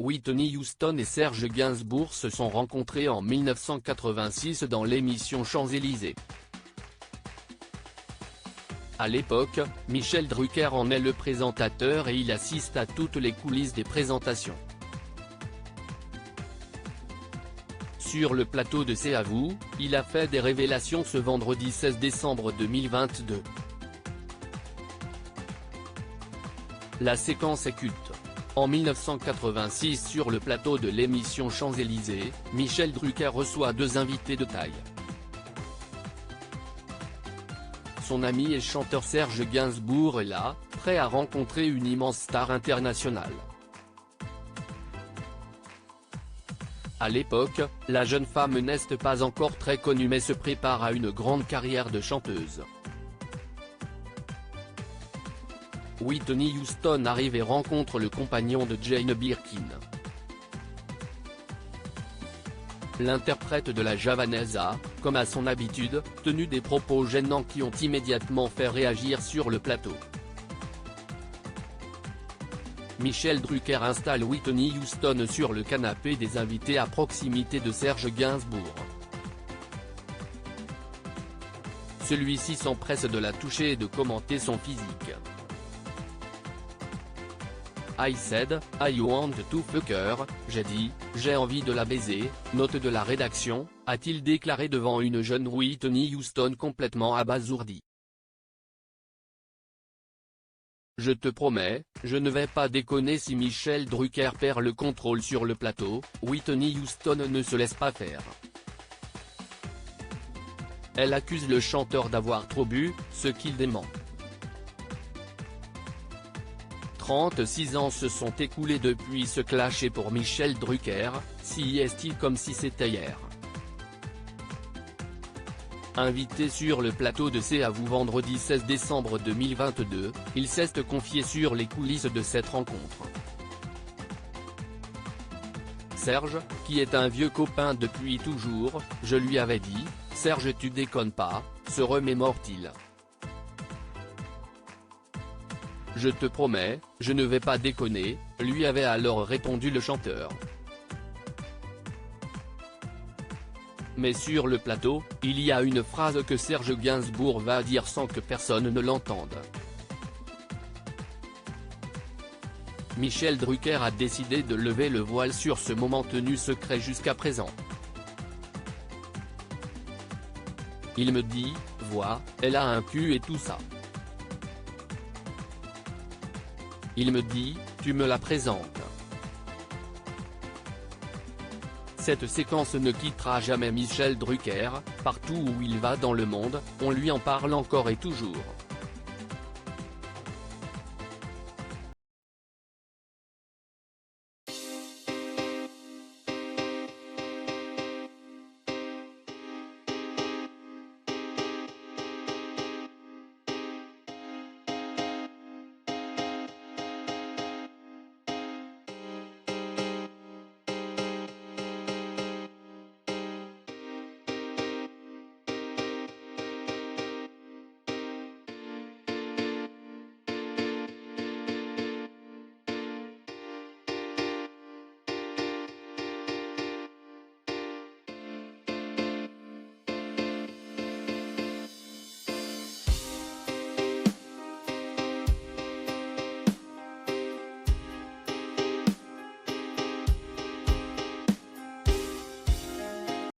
Whitney Houston et Serge Gainsbourg se sont rencontrés en 1986 dans l'émission Champs-Élysées. À l'époque, Michel Drucker en est le présentateur et il assiste à toutes les coulisses des présentations. Sur le plateau de C'est à vous, il a fait des révélations ce vendredi 16 décembre 2022. La séquence est culte. En 1986 sur le plateau de l'émission Champs-Élysées, Michel Drucker reçoit deux invités de taille. Son ami et chanteur Serge Gainsbourg est là, prêt à rencontrer une immense star internationale. À l'époque, la jeune femme n'est pas encore très connue mais se prépare à une grande carrière de chanteuse. Whitney Houston arrive et rencontre le compagnon de Jane Birkin. L'interprète de la javanaise a, comme à son habitude, tenu des propos gênants qui ont immédiatement fait réagir sur le plateau. Michel Drucker installe Whitney Houston sur le canapé des invités à proximité de Serge Gainsbourg. Celui-ci s'empresse de la toucher et de commenter son physique. I said, I want to fuck her, j'ai dit, j'ai envie de la baiser, note de la rédaction, a-t-il déclaré devant une jeune Whitney Houston complètement abasourdie. Je te promets, je ne vais pas déconner. Si Michel Drucker perd le contrôle sur le plateau, Whitney Houston ne se laisse pas faire. Elle accuse le chanteur d'avoir trop bu, ce qu'il dément. 36 ans se sont écoulés depuis ce clash et pour Michel Drucker, si est-il comme si c'était hier. Invité sur le plateau de C'est à vous vendredi 16 décembre 2022, il s'est confié sur les coulisses de cette rencontre. Serge, qui est un vieux copain depuis toujours, je lui avais dit, Serge tu déconnes pas, se remémore-t-il. Je te promets, je ne vais pas déconner, lui avait alors répondu le chanteur. Mais sur le plateau, il y a une phrase que Serge Gainsbourg va dire sans que personne ne l'entende. Michel Drucker a décidé de lever le voile sur ce moment tenu secret jusqu'à présent. Il me dit, vois, elle a un cul et tout ça. Il me dit, tu me la présentes. Cette séquence ne quittera jamais Michel Drucker, partout où il va dans le monde, on lui en parle encore et toujours.